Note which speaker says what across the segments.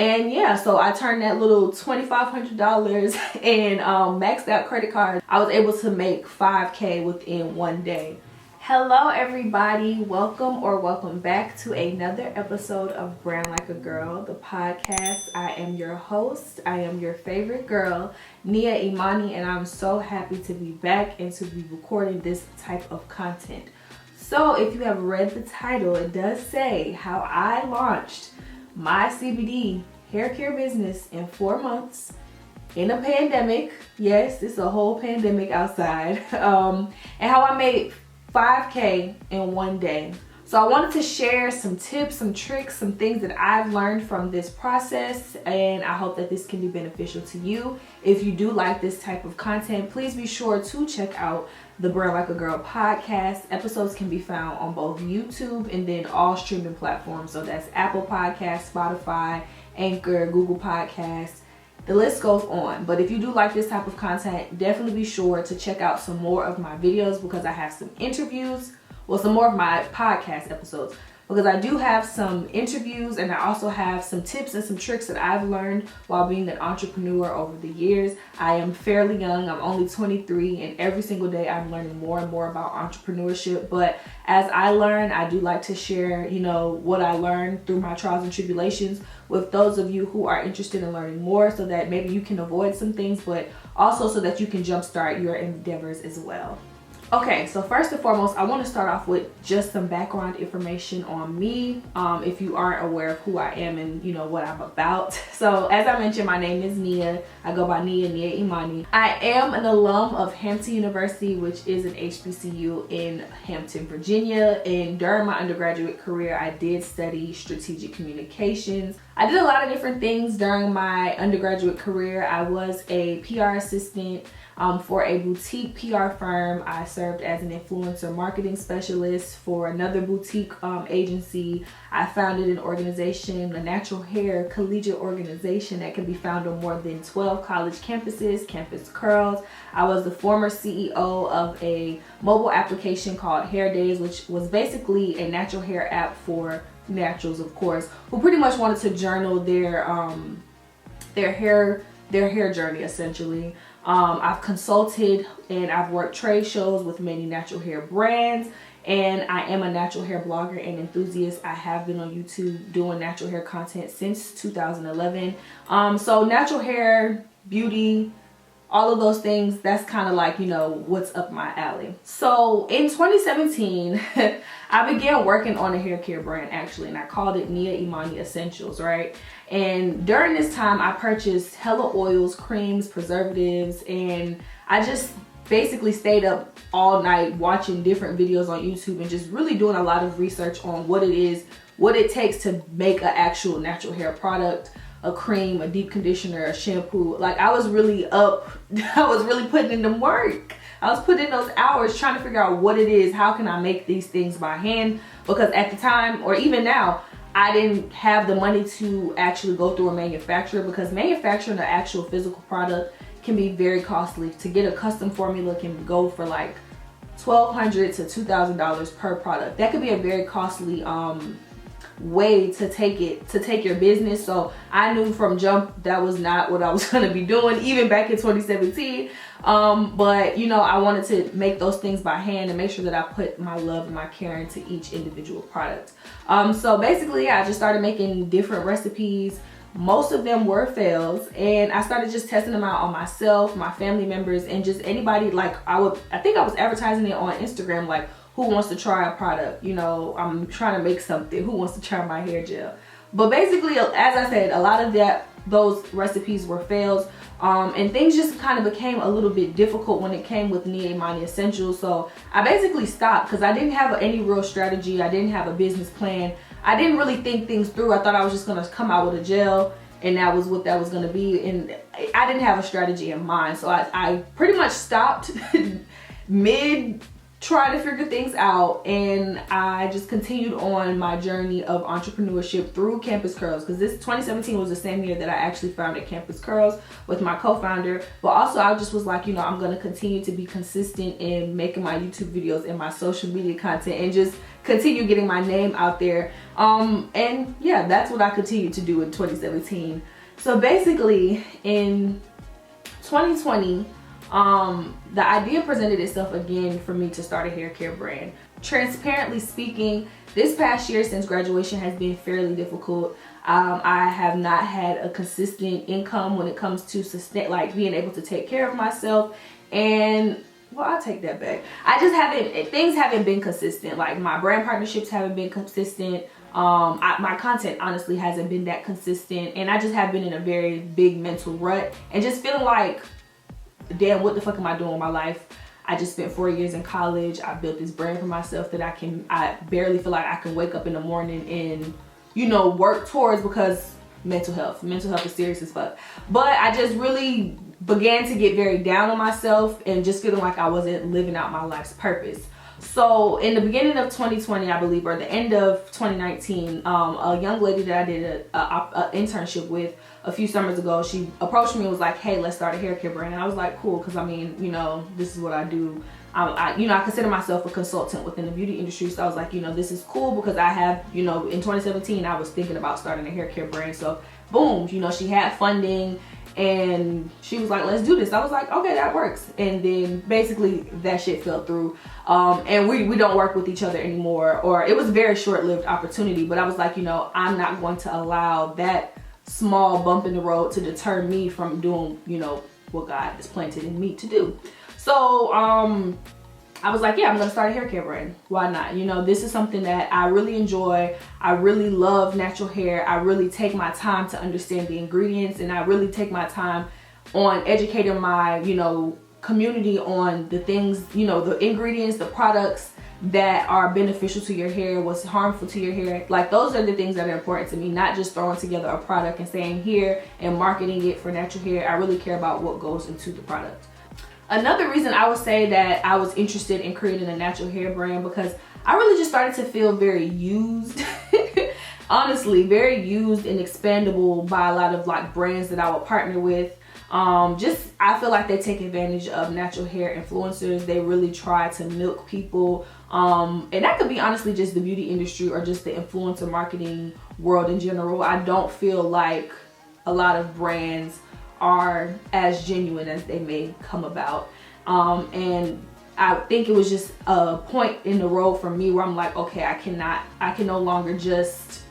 Speaker 1: And yeah, so I turned that little $2,500 and maxed out credit card. I was able to make 5K within one day. Hello everybody, welcome back to another episode of Brand Like a Girl, the podcast. I am your host, I am your favorite girl, Nia Imani, and I'm so happy to be back and to be recording this type of content. So if you have read the title, it does say how I launched my CBD hair care business in 4 months in a pandemic. Yes, it's a whole pandemic outside. And how I made 5K in one day. So I wanted to share some tips, some tricks, some things that I've learned from this process, and I hope that this can be beneficial to you. If you do like this type of content, please be sure to check out the Brand Like a Girl podcast. Episodes can be found on both YouTube and then all streaming platforms. So that's Apple Podcasts, Spotify, Anchor, Google Podcasts. The list goes on. But if you do like this type of content, definitely be sure to check out some more of my videos because I have some interviews, well, some more of my podcast episodes, because I do have some interviews and I also have some tips and some tricks that I've learned while being an entrepreneur over the years. I am fairly young, I'm only 23, and every single day I'm learning more and more about entrepreneurship. But as I learn, I do like to share, what I learned through my trials and tribulations with those of you who are interested in learning more, so that maybe you can avoid some things, but also so that you can jumpstart your endeavors as well. Okay, so first and foremost, I want to start off with just some background information on me, if you aren't aware of who I am and what I'm about. So as I mentioned, my name is Nia. I go by Nia Imani. I am an alum of Hampton University, which is an HBCU in Hampton, Virginia. And during my undergraduate career, I did study strategic communications. I did a lot of different things during my undergraduate career. I was a PR assistant for a boutique PR firm. I served as an influencer marketing specialist for another boutique agency. I founded an organization, a natural hair collegiate organization that can be found on more than 12 college campuses, Campus Curls. I was the former CEO of a mobile application called Hair Days, which was basically a natural hair app for naturals, of course, who pretty much wanted to journal their hair journey, essentially. I've consulted and I've worked trade shows with many natural hair brands, and I am a natural hair blogger and enthusiast. I have been on YouTube doing natural hair content since 2011. So natural hair, beauty, all of those things, that's kind of like, what's up my alley. So in 2017, I began working on a hair care brand actually, and I called it Nia Imani Essentials, right? And during this time, I purchased hella oils, creams, preservatives, and I just basically stayed up all night watching different videos on YouTube and just really doing a lot of research on what it takes to make an actual natural hair product, a cream, a deep conditioner, a shampoo. Like I was really putting in the work. I was putting in those hours trying to figure out what it is, how can I make these things by hand, because at the time, or even now, I didn't have the money to actually go through a manufacturer, because manufacturing the actual physical product can be very costly. To get a custom formula can go for like $1,200 to $2,000 per product. That could be a very costly way to take your business. So I knew from jump that was not what I was going to be doing, even back in 2017. But I wanted to make those things by hand and make sure that I put my love and my care into each individual product. So basically I just started making different recipes. Most of them were fails, and I started just testing them out on myself, my family members, and just anybody. Like I think I was advertising it on Instagram, like, who wants to try a product? I'm trying to make something. Who wants to try my hair gel? But basically, as I said, a lot of those recipes were fails. And things just kind of became a little bit difficult when it came with Nia Imani Essentials. So I basically stopped because I didn't have any real strategy. I didn't have a business plan. I didn't really think things through. I thought I was just going to come out with a gel and that was what that was going to be. And I didn't have a strategy in mind. So I pretty much stopped try to figure things out, and I just continued on my journey of entrepreneurship through Campus Curls, because this 2017 was the same year that I actually founded Campus Curls with my co-founder. But also I just was like, you know, I'm going to continue to be consistent in making my YouTube videos and my social media content and just continue getting my name out there. And yeah, that's what I continued to do in 2017. So basically in 2020, the idea presented itself again for me to start a hair care brand. Transparently speaking, this past year since graduation has been fairly difficult. I have not had a consistent income when it comes to being able to take care of myself, and well, I'll take that back. Things haven't been consistent. Like my brand partnerships haven't been consistent. My content honestly hasn't been that consistent, and I just have been in a very big mental rut and just feeling like, damn, what the fuck am I doing with my life? I just spent 4 years in college. I built this brand for myself that I barely feel like I can wake up in the morning and, you know, work towards, because mental health is serious as fuck. But I just really began to get very down on myself and just feeling like I wasn't living out my life's purpose. So in the beginning of 2020, I believe, or the end of 2019, a young lady that I did an internship with a few summers ago, she approached me and was like, hey, let's start a hair care brand. And I was like, cool, because I mean, you know, this is what I do. I consider myself a consultant within the beauty industry. So I was like, you know, this is cool because I have, you know, in 2017, I was thinking about starting a hair care brand. So boom, you know, she had funding and she was like, let's do this. I was like, okay, that works. And then basically that shit fell through. And we don't work with each other anymore, or it was a very short-lived opportunity. But I was like, you know, I'm not going to allow that small bump in the road to deter me from doing, you know, what God has planted in me to do. So I was like, yeah, I'm gonna start a hair care brand. Why not? You know, this is something that I really enjoy. I really love natural hair. I really take my time to understand the ingredients, and I really take my time on educating my, you know, community on the things, you know, the ingredients, the products that are beneficial to your hair, what's harmful to your hair. Like, those are the things that are important to me, not just throwing together a product and saying here and marketing it for natural hair. I really care about what goes into the product. Another reason I would say that I was interested in creating a natural hair brand, because I really just started to feel very used, honestly, very used and expandable by a lot of like brands that I would partner with. I feel like they take advantage of natural hair influencers. They really try to milk people. And that could be honestly just the beauty industry or just the influencer marketing world in general. I don't feel like a lot of brands are as genuine as they may come about. And I think it was just a point in the road for me where I'm like, okay, I can no longer just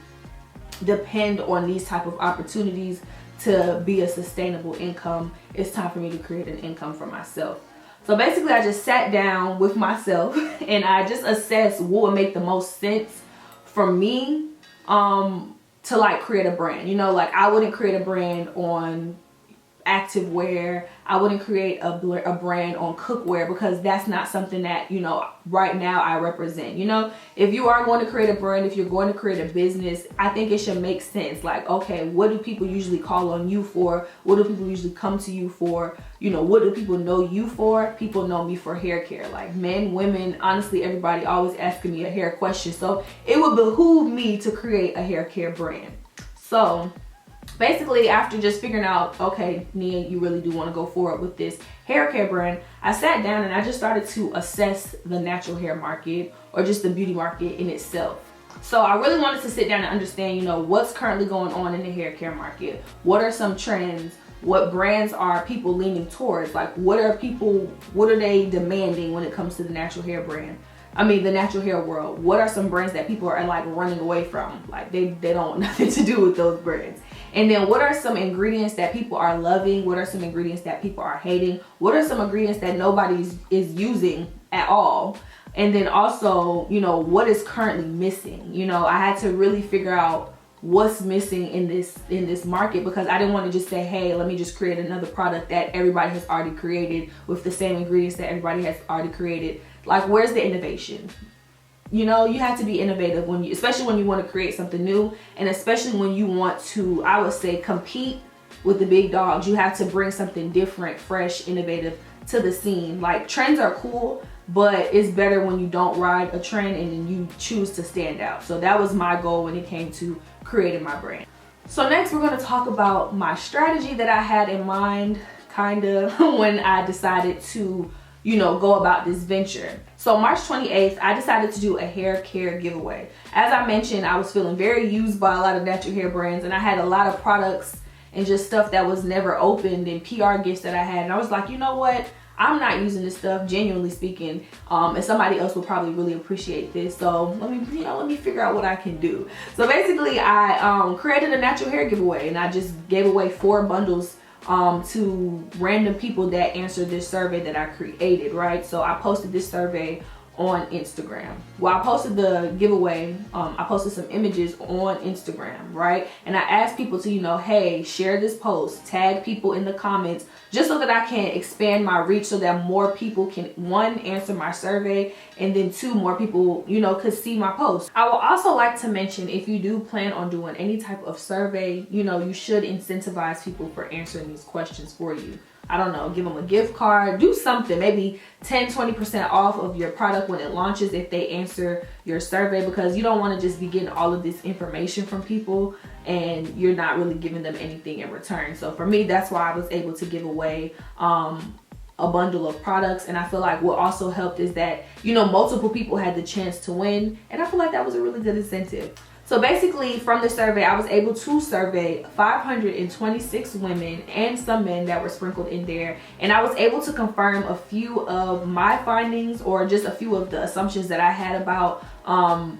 Speaker 1: depend on these type of opportunities to be a sustainable income. It's time for me to create an income for myself. So basically I just sat down with myself and I just assessed what would make the most sense for me to like create a brand. You know, like I wouldn't create a brand on active wear. I wouldn't create a brand on cookware, because that's not something that, you know, right now I represent. You know, if you are going to create a brand, if you're going to create a business, I think it should make sense. Like, okay, what do people usually call on you for? What do people usually come to you for? You know, what do people know you for? People know me for hair care. Like men, women, honestly, everybody always asking me a hair question. So it would behoove me to create a hair care brand. So basically, after just figuring out, okay, Nia, you really do want to go forward with this hair care brand, I sat down and I just started to assess the natural hair market, or just the beauty market in itself. So I really wanted to sit down and understand, you know, what's currently going on in the hair care market. What are some trends? What brands are people leaning towards? Like, what are they demanding when it comes to the natural hair brand? I mean, the natural hair world. What are some brands that people are like running away from? Like they don't want nothing to do with those brands. And then what are some ingredients that people are loving? What are some ingredients that people are hating? What are some ingredients that nobody is using at all? And then also, you know, what is currently missing? You know, I had to really figure out what's missing in this market, because I didn't want to just say, hey, let me just create another product that everybody has already created with the same ingredients that everybody has already created. Like, where's the innovation? You know, you have to be innovative especially when you want to create something new, and especially when you want to, I would say, compete with the big dogs. You have to bring something different, fresh, innovative to the scene. Like, trends are cool, but it's better when you don't ride a trend and then you choose to stand out. So that was my goal when it came to creating my brand. So next we're going to talk about my strategy that I had in mind kind of when I decided to, you know, go about this venture. So March 28th, I decided to do a hair care giveaway. As I mentioned, I was feeling very used by a lot of natural hair brands, and I had a lot of products and just stuff that was never opened and PR gifts that I had. And I was like, you know what? I'm not using this stuff, genuinely speaking, and somebody else will probably really appreciate this. So let me figure out what I can do. So basically, I created a natural hair giveaway, and I just gave away 4 bundles to random people that answered this survey that I created, right? So I posted this survey on Instagram. Well, I posted the giveaway, I posted some images on Instagram, right? And I asked people to, you know, hey, share this post, tag people in the comments, just so that I can expand my reach so that more people can, 1, answer my survey, and then 2, more people, you know, could see my post. I would also like to mention, if you do plan on doing any type of survey, you know, you should incentivize people for answering these questions for you. I don't know, give them a gift card, do something, maybe 10-20% off of your product when it launches if they answer your survey, because you don't want to just be getting all of this information from people and you're not really giving them anything in return. So for me, that's why I was able to give away a bundle of products. And I feel like what also helped is that, you know, multiple people had the chance to win, and I feel like that was a really good incentive. So basically, from the survey, I was able to survey 526 women and some men that were sprinkled in there. And I was able to confirm a few of my findings, or just a few of the assumptions that I had about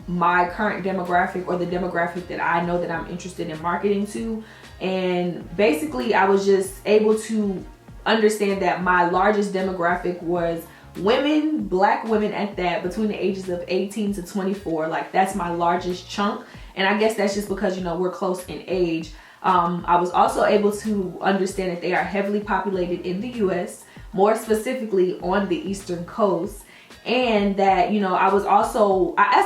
Speaker 1: my current demographic, or the demographic that I know that I'm interested in marketing to. And basically, I was just able to understand that my largest demographic was women, Black women at that, between the ages of 18 to 24. Like, that's my largest chunk. And I guess that's just because, you know, we're close in age. I was also able to understand that they are heavily populated in the US, more specifically on the Eastern Coast. And that, you know, I asked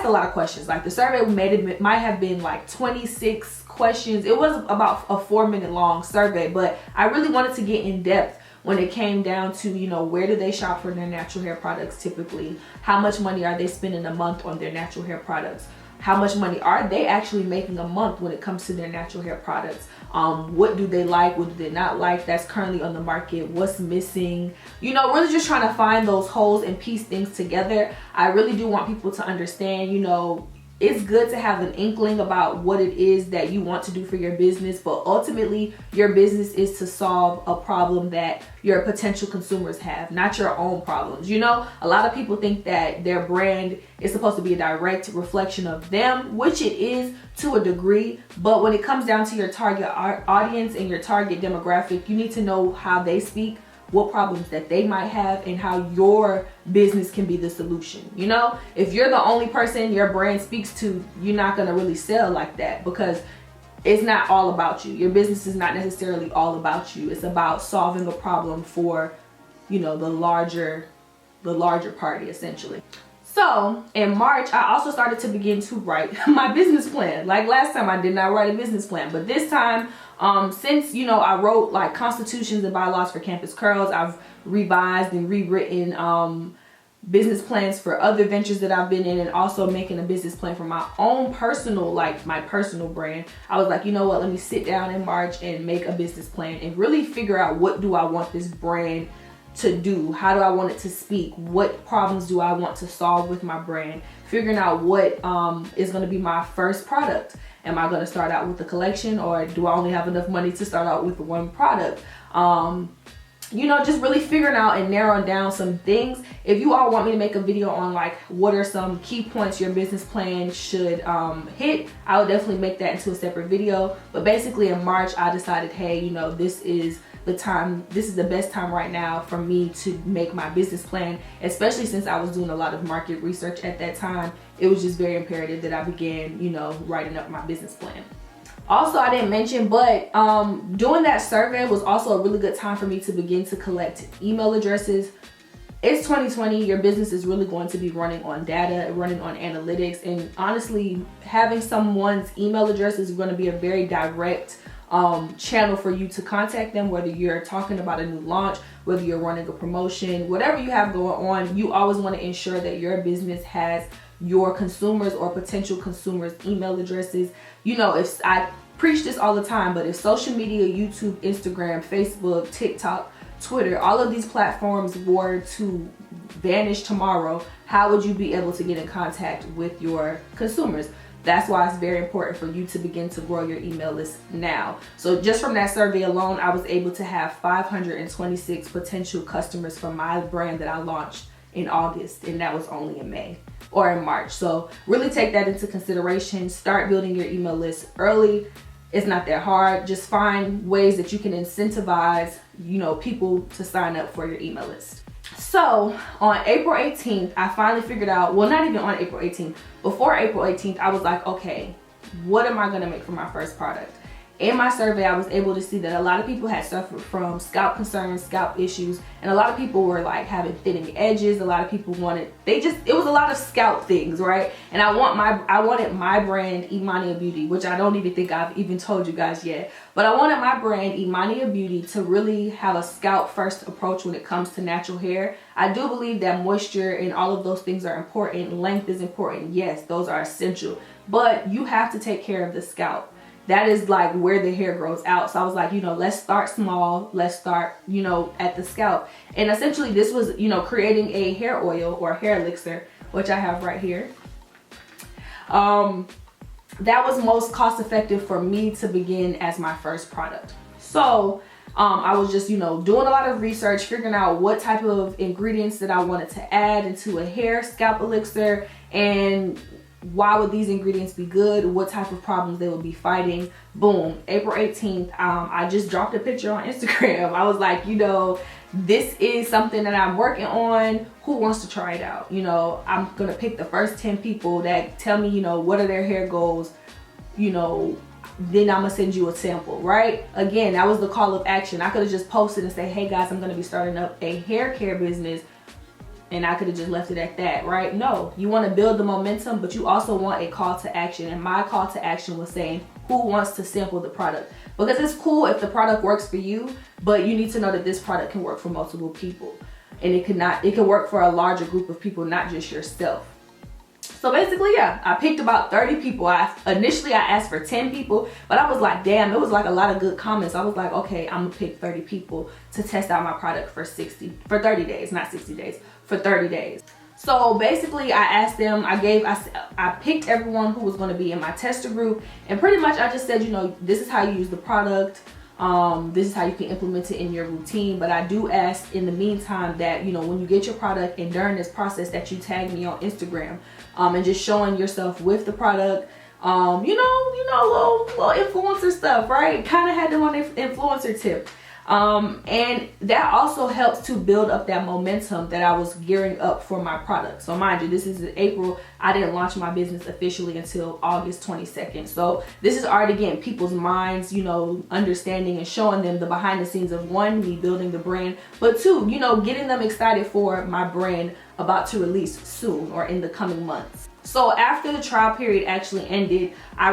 Speaker 1: a lot of questions. Like, the survey might have been like 26 questions. It was about a 4-minute long survey, but I really wanted to get in depth when it came down to, you know, where do they shop for their natural hair products typically? How much money are they spending a month on their natural hair products? How much money are they actually making a month when it comes to their natural hair products? What do they like? What do they not like that's currently on the market? What's missing? You know, really just trying to find those holes and piece things together. I really do want people to understand, you know, it's good to have an inkling about what it is that you want to do for your business, but ultimately your business is to solve a problem that your potential consumers have, not your own problems. You know, a lot of people think that their brand is supposed to be a direct reflection of them, which it is to a degree, but when it comes down to your target audience and your target demographic, you need to know how they speak, what problems that they might have, and how your business can be the solution. You know, if you're the only person your brand speaks to, you're not going to really sell like that, because it's not all about you. Your business is not necessarily all about you. It's about solving a problem for, you know, the larger party, essentially. So in March, I also started to begin to write my business plan. Like last time, I did not write a business plan, but this time, since, you know, I wrote like constitutions and bylaws for Campus Curls, I've revised and rewritten business plans for other ventures that I've been in, and also making a business plan for my own personal, like my personal brand. I was like, you know what, let me sit down in March and make a business plan and really figure out, what do I want this brand to do? How do I want it to speak? What problems do I want to solve with my brand? Figuring out what is going to be my first product. Am I going to start out with a collection, or do I only have enough money to start out with one product? You know, just really figuring out and narrowing down some things. If you all want me to make a video on like what are some key points your business plan should hit, I will definitely make that into a separate video. But basically in March, I decided, hey, you know, this is the time, this is the best time right now for me to make my business plan, especially since I was doing a lot of market research at that time. It was just very imperative that I began, you know, writing up my business plan. Also, I didn't mention, but doing that survey was also a really good time for me to begin to collect email addresses. It's 2020, your business is really going to be running on data, running on analytics, and honestly, having someone's email address is going to be a very direct channel for you to contact them, whether you're talking about a new launch, whether you're running a promotion, whatever you have going on. You always want to ensure that your business has your consumers or potential consumers' email addresses. You know, if I preach this all the time, but if social media, YouTube, Instagram, Facebook, TikTok, Twitter, all of these platforms were to vanish tomorrow, how would you be able to get in contact with your consumers? That's why it's very important for you to begin to grow your email list now. So just from that survey alone, I was able to have 526 potential customers for my brand that I launched in August, and that was only in May or in March. So really take that into consideration. Start building your email list early. It's not that hard. Just find ways that you can incentivize, you know, people to sign up for your email list. So on April 18th, I finally figured out, well, not even on April 18th, before April 18th, I was like, okay, what am I gonna make for my first product? In my survey, I was able to see that a lot of people had suffered from scalp concerns, scalp issues, and a lot of people were like having thinning edges. A lot of people wanted, it was a lot of scalp things, right? And I wanted my brand, Imani Beauty, which I don't even think I've even told you guys yet, but I wanted my brand, Imani Beauty, to really have a scalp first approach when it comes to natural hair. I do believe that moisture and all of those things are important. Length is important. Yes, those are essential, but you have to take care of the scalp. That is like where the hair grows out. So I was like, you know, let's start small. Let's start, you know, at the scalp. And essentially this was, you know, creating a hair oil or hair elixir, which I have right here. That was most cost effective for me to begin as my first product. So I was just, you know, doing a lot of research, figuring out what type of ingredients that I wanted to add into a hair scalp elixir, and why would these ingredients be good, what type of problems they would be fighting. Boom, April 18th, I just dropped a picture on Instagram. I was like, you know, this is something that I'm working on. Who wants to try it out? You know, I'm gonna pick the first 10 people that tell me, you know, what are their hair goals, you know, then I'm gonna send you a sample, right? Again, that was the call of action. I could have just posted and say, hey guys, I'm gonna be starting up a hair care business, and I could have just left it at that, right? No, you want to build the momentum, but you also want a call to action. And my call to action was saying, who wants to sample the product? Because it's cool if the product works for you, but you need to know that this product can work for multiple people. And it can work for a larger group of people, not just yourself. So basically, yeah, I picked about 30 people. Initially I asked for 10 people, but I was like, damn, it was like a lot of good comments. I was like, okay, I'm gonna pick 30 people to test out my product for 30 days, not 60 days, for 30 days. So basically I asked them, I picked everyone who was gonna be in my tester group, and pretty much I just said, you know, this is how you use the product. This is how you can implement it in your routine. But I do ask in the meantime that, you know, when you get your product and during this process that you tag me on Instagram, and just showing yourself with the product, you know, little influencer stuff, right? Kind of had them on influencer tip. And that also helps to build up that momentum that I was gearing up for my product. So mind you, this is in April. I didn't launch my business officially until August 22nd. So this is already getting people's minds, you know, understanding and showing them the behind the scenes of, one, me building the brand, but two, you know, getting them excited for my brand about to release soon or in the coming months. So after the trial period actually ended, I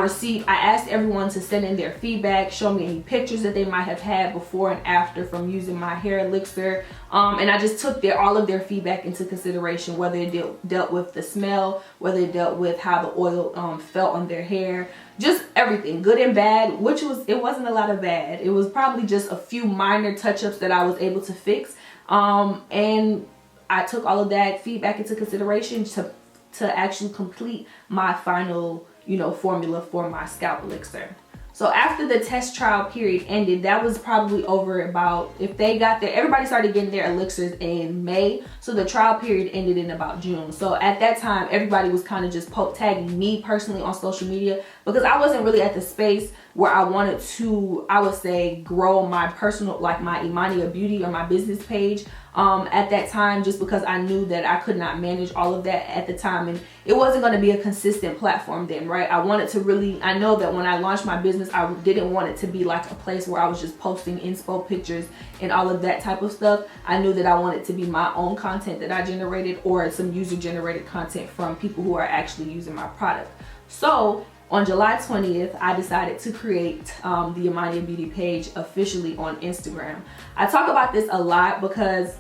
Speaker 1: asked everyone to send in their feedback, show me any pictures that they might have had before and after from using my hair elixir. And I just took all of their feedback into consideration, whether it dealt with the smell, whether it dealt with how the oil felt on their hair, just everything, good and bad, it wasn't a lot of bad. It was probably just a few minor touch-ups that I was able to fix. And I took all of that feedback into consideration to actually complete my final, you know, formula for my scalp elixir. So after the test trial period ended, that was probably over about, if they got there, everybody started getting their elixirs in May. So the trial period ended in about June. So at that time, everybody was kind of just tagging me personally on social media, because I wasn't really at the space where I wanted to, I would say, grow my personal, like my Imani Beauty or my business page at that time, just because I knew that I could not manage all of that at the time, and it wasn't going to be a consistent platform then, right? I wanted to really, I know that when I launched my business, I didn't want it to be like a place where I was just posting inspo pictures and all of that type of stuff. I knew that I wanted to be my own content that I generated, or some user generated content from people who are actually using my product. So on July 20th, I decided to create the Imani Beauty page officially on Instagram. I talk about this a lot because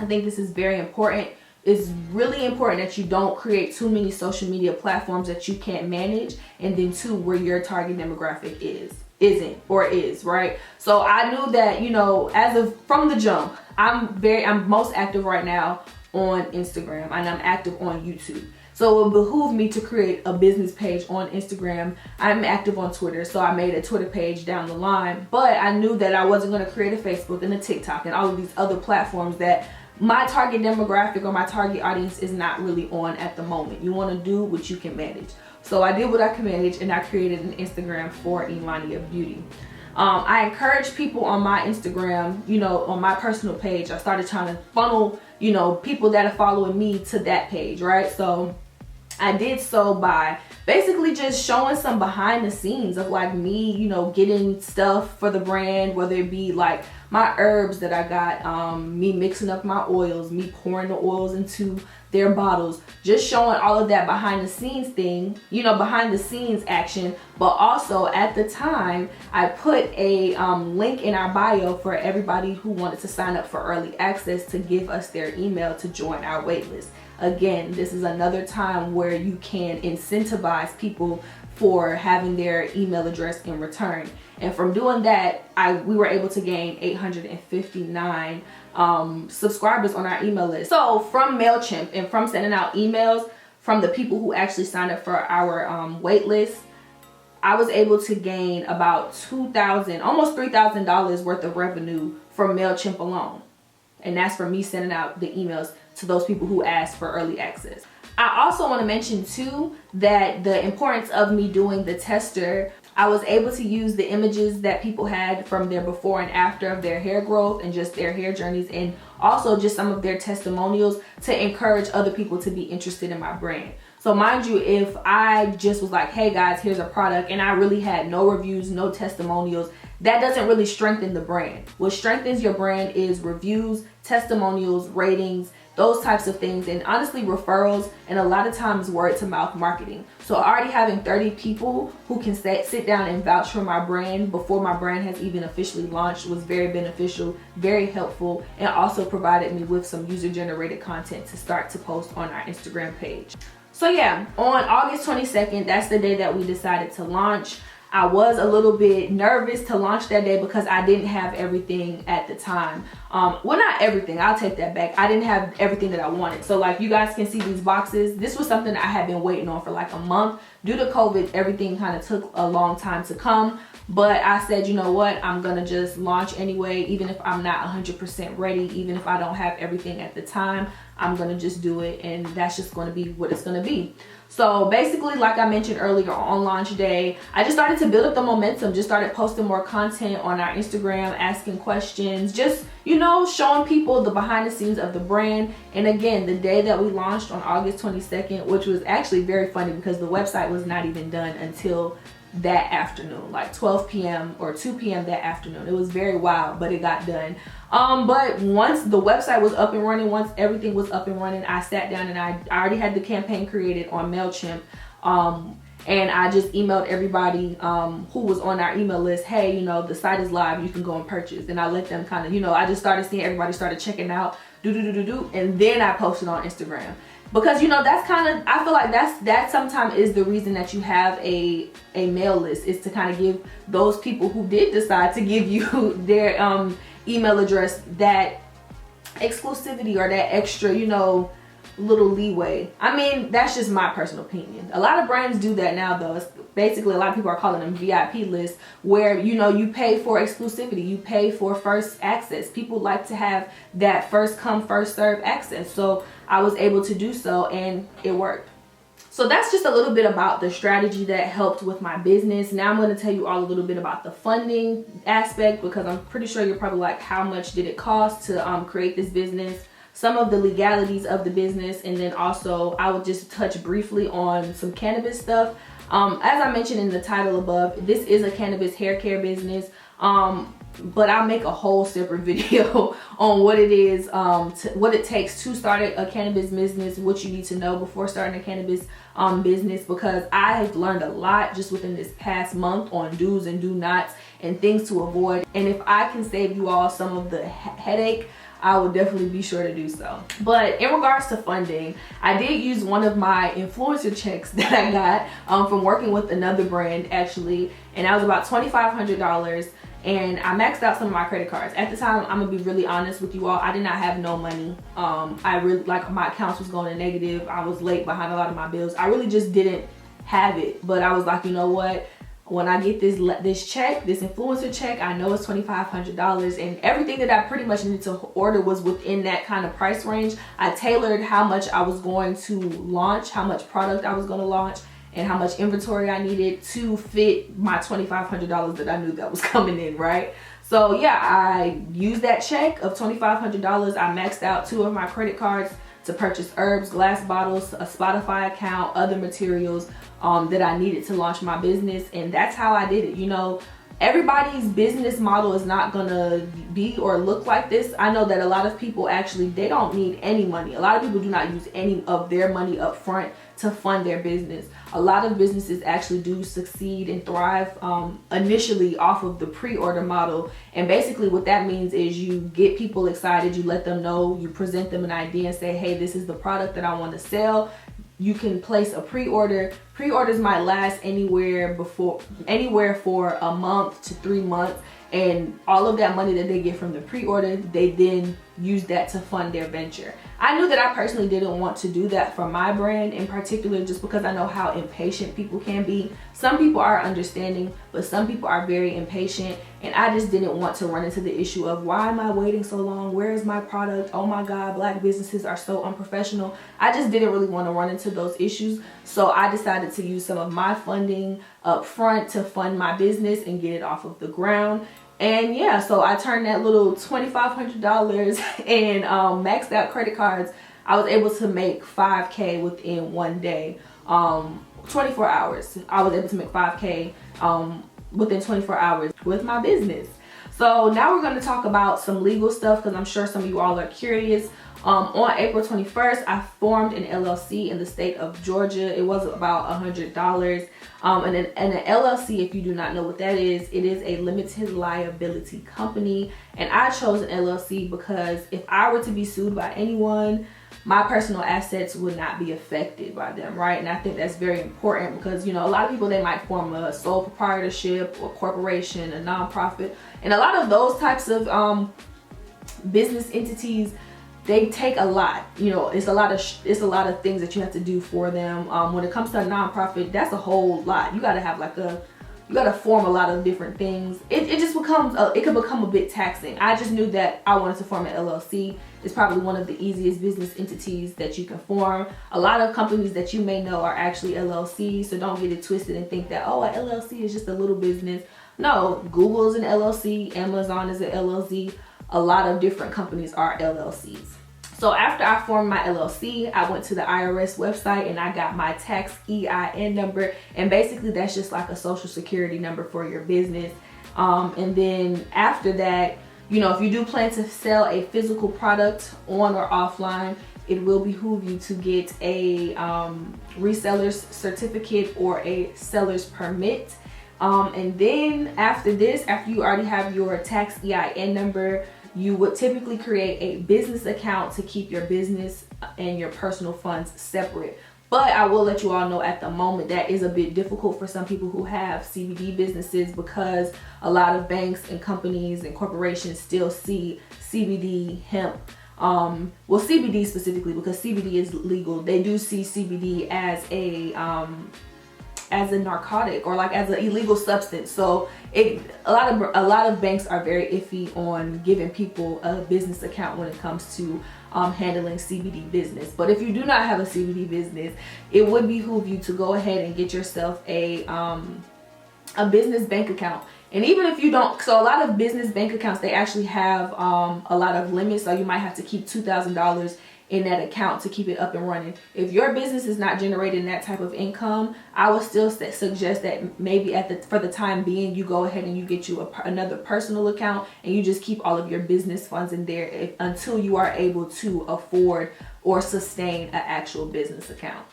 Speaker 1: I think this is very important. It's really important that you don't create too many social media platforms that you can't manage, and then two, where your target demographic isn't or is, right? So I knew that, you know, from the jump, I'm most active right now on Instagram, and I'm active on YouTube. So it would behoove me to create a business page on Instagram. I'm active on Twitter, so I made a Twitter page down the line. But I knew that I wasn't going to create a Facebook and a TikTok and all of these other platforms that my target demographic or my target audience is not really on at the moment. You want to do what you can manage. So I did what I can manage, and I created an Instagram for Imani Beauty. I encourage people on my Instagram, you know, on my personal page. I started trying to funnel, you know, people that are following me to that page, right? So I did so by basically just showing some behind the scenes of like me, you know, getting stuff for the brand, whether it be like my herbs that I got, me mixing up my oils, me pouring the oils into their bottles, just showing all of that behind the scenes thing, you know, behind the scenes action. But also at the time, I put a link in our bio for everybody who wanted to sign up for early access to give us their email to join our waitlist. Again, this is another time where you can incentivize people for having their email address in return. And from doing that, we were able to gain 859 subscribers on our email list. So from MailChimp and from sending out emails from the people who actually signed up for our wait list, I was able to gain about $2,000, almost $3,000 worth of revenue from MailChimp alone. And that's for me sending out the emails to those people who asked for early access. I also want to mention too that the importance of me doing the tester, I was able to use the images that people had from their before and after of their hair growth and just their hair journeys, and also just some of their testimonials to encourage other people to be interested in my brand. So mind you, if I just was like, hey guys, here's a product, and I really had no reviews, no testimonials, that doesn't really strengthen the brand. What strengthens your brand is reviews, testimonials, ratings, those types of things, and honestly referrals, and a lot of times word to mouth marketing. So already having 30 people who can sit down and vouch for my brand before my brand has even officially launched was very beneficial, very helpful, and also provided me with some user generated content to start to post on our Instagram page. So yeah, on August 22nd, that's the day that we decided to launch. I was a little bit nervous to launch that day because I didn't have everything at the time. Well, not everything, I'll take that back. I didn't have everything that I wanted. So like you guys can see these boxes, this was something that I had been waiting on for like a month. Due to COVID, everything kind of took a long time to come. But I said, you know what, I'm gonna just launch anyway, even if I'm not 100% ready, even if I don't have everything at the time, I'm gonna just do it, and that's just gonna be what it's gonna be. So basically, like I mentioned earlier, on launch day, I just started to build up the momentum, just started posting more content on our Instagram, asking questions, just, you know, showing people the behind the scenes of the brand. And again, the day that we launched on August 22nd, which was actually very funny because the website was not even done until that afternoon, like 12 p.m. or 2 p.m. that afternoon. It was very wild, but it got done. But once the website was up and running, once everything was up and running, I sat down and I already had the campaign created on MailChimp. And I just emailed everybody who was on our email list, hey, you know, the site is live, you can go and purchase. And I let them kind of, you know, I just started seeing everybody started checking out, and then I posted on Instagram. Because, you know, that's kind of, I feel like that sometimes is the reason that you have a mail list, is to kind of give those people who did decide to give you their email address that exclusivity or that extra, you know, little leeway. I mean, that's just my personal opinion. A lot of brands do that now though. It's basically, a lot of people are calling them VIP lists, where, you know, you pay for exclusivity, you pay for first access. People like to have that first come first serve access. So I was able to do so, and it worked. So that's just a little bit about the strategy that helped with my business. Now I'm going to tell you all a little bit about the funding aspect, because I'm pretty sure you're probably like, how much did it cost to create this business? Some of the legalities of the business, and then also I would just touch briefly on some cannabis stuff. As I mentioned in the title above, this is a cannabis hair care business. But I'll make a whole separate video on what it is, what it takes to start a cannabis business, what you need to know before starting a cannabis business, because I've learned a lot just within this past month on do's and do nots and things to avoid. And if I can save you all some of the headache, I will definitely be sure to do so. But in regards to funding, I did use one of my influencer checks that I got from working with another brand actually, and that was about $2,500. And I maxed out some of my credit cards. At the time, I'm gonna be really honest with you all, I did not have no money. I really, like, my accounts was going to negative. I was late behind a lot of my bills. I really just didn't have it. But I was like, you know what? When I get this check, this influencer check, I know it's $2,500, and everything that I pretty much needed to order was within that kind of price range. I tailored how much I was going to launch, how much product I was going to launch, and how much inventory I needed to fit my $2,500 that I knew that was coming in, right? So yeah, I used that check of $2,500. I maxed out 2 of my credit cards to purchase herbs, glass bottles, a Spotify account, other materials that I needed to launch my business. And that's how I did it. You know, everybody's business model is not gonna be or look like this. I know that a lot of people actually, they don't need any money. A lot of people do not use any of their money up front to fund their business. A lot of businesses actually do succeed and thrive initially off of the pre-order model. And basically what that means is you get people excited, you let them know, you present them an idea and say, hey, this is the product that I want to sell. You can place a pre-order. Pre-orders might last anywhere for a month to 3 months, and all of that money that they get from the pre-order, they then use that to fund their venture. I knew that I personally didn't want to do that for my brand in particular, just because I know how impatient people can be. Some people are understanding, but some people are very impatient, and I just didn't want to run into the issue of, why am I waiting so long? Where is my product? Oh my God, Black businesses are so unprofessional. I just didn't really want to run into those issues. So I decided to use some of my funding up front to fund my business and get it off of the ground. And yeah, so I turned that little $2,500 and maxed out credit cards. I was able to make 5K within one day, 24 hours. I was able to make 5K within 24 hours with my business. So now we're going to talk about some legal stuff, because I'm sure some of you all are curious. On April 21st, I formed an LLC in the state of Georgia. It was about $100. And an LLC, if you do not know what that is, it is a limited liability company. And I chose an LLC because if I were to be sued by anyone, my personal assets would not be affected by them, right? And I think that's very important, because, you know, a lot of people, they might form a sole proprietorship or corporation, a nonprofit, and a lot of those types of business entities, they take a lot. You know, it's a lot of things that you have to do for them. When it comes to a nonprofit, that's a whole lot. You gotta have you gotta form a lot of different things. It just becomes, it can become a bit taxing. I just knew that I wanted to form an LLC. It's probably one of the easiest business entities that you can form. A lot of companies that you may know are actually LLCs, so don't get it twisted and think that, oh, an LLC is just a little business. No, Google's an LLC, Amazon is an LLC. A lot of different companies are LLCs. So after I formed my LLC, I went to the IRS website and I got my tax EIN number. And basically that's just like a social security number for your business. And then after that, you know, if you do plan to sell a physical product on or offline, it will behoove you to get a reseller's certificate or a seller's permit. And then after this, after you already have your tax EIN number, you would typically create a business account to keep your business and your personal funds separate. But I will let you all know at the moment that is a bit difficult for some people who have CBD businesses, because a lot of banks and companies and corporations still see CBD, hemp, well, CBD specifically, because CBD is legal. They do see CBD as a narcotic, or like as an illegal substance. So a lot of banks are very iffy on giving people a business account when it comes to handling CBD business. But if you do not have a CBD business, it would behoove you to go ahead and get yourself a business bank account. And even if you don't, so a lot of business bank accounts, they actually have a lot of limits. So you might have to keep $2,000 in that account to keep it up and running. If your business is not generating that type of income, I would still suggest that maybe for the time being, you go ahead and you get you another personal account and you just keep all of your business funds in there until you are able to afford or sustain an actual business account.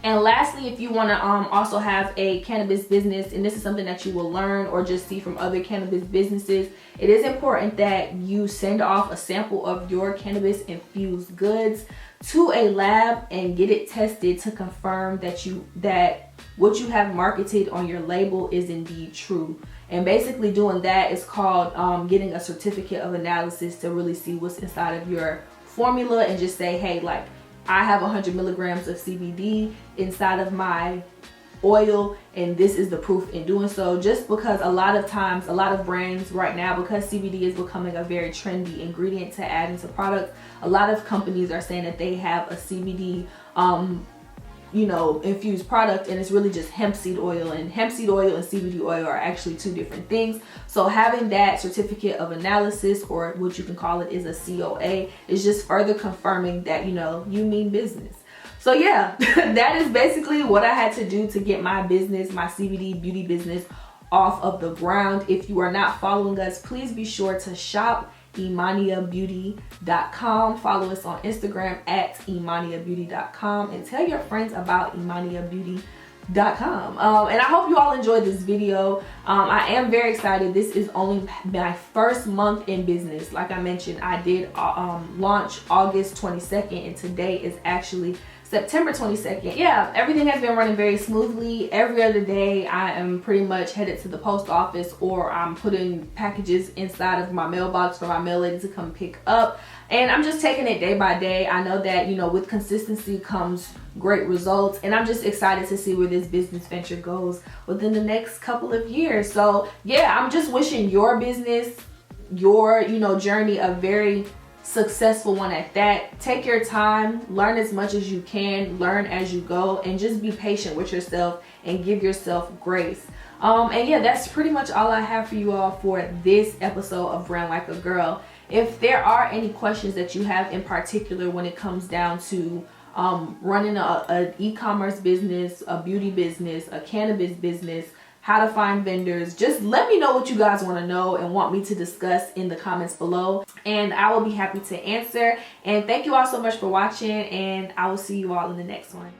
Speaker 1: And lastly, if you want to also have a cannabis business, and this is something that you will learn or just see from other cannabis businesses, it is important that you send off a sample of your cannabis infused goods to a lab and get it tested to confirm that what you have marketed on your label is indeed true. And basically doing that is called getting a certificate of analysis to really see what's inside of your formula and just say, hey, like, I have 100 milligrams of CBD inside of my oil, and this is the proof in doing so. Just because a lot of times, a lot of brands right now, because CBD is becoming a very trendy ingredient to add into products, a lot of companies are saying that they have a CBD infused product, and it's really just hemp seed oil, and hemp seed oil and CBD oil are actually two different things. So having that certificate of analysis, or what you can call it is a COA, is just further confirming that you mean business. So yeah, that is basically what I had to do to get my business, my CBD beauty business, off of the ground. If you are not following us, please be sure to shop imaniabeauty.com. Follow us on Instagram at imaniabeauty.com and tell your friends about imaniabeauty.com. And I hope you all enjoyed this video. I am very excited. This is only my first month in business. Like I mentioned, I did launch August 22nd, and today is actually September 22nd. Yeah, everything has been running very smoothly. Every other day I am pretty much headed to the post office, or I'm putting packages inside of my mailbox for my mail lady to come pick up. And I'm just taking it day by day. I know that, with consistency comes great results, and I'm just excited to see where this business venture goes within the next couple of years. So yeah, I'm just wishing your business, your, journey a very successful one at that. Take your time, learn as much as you can, learn as you go, and just be patient with yourself and give yourself grace. And yeah, that's pretty much all I have for you all for this episode of Brand Like a Girl. If there are any questions that you have in particular when it comes down to running an e-commerce business, a beauty business, a cannabis business, how to find vendors, just let me know what you guys want to know and want me to discuss in the comments below, and I will be happy to answer. And thank you all so much for watching, and I will see you all in the next one.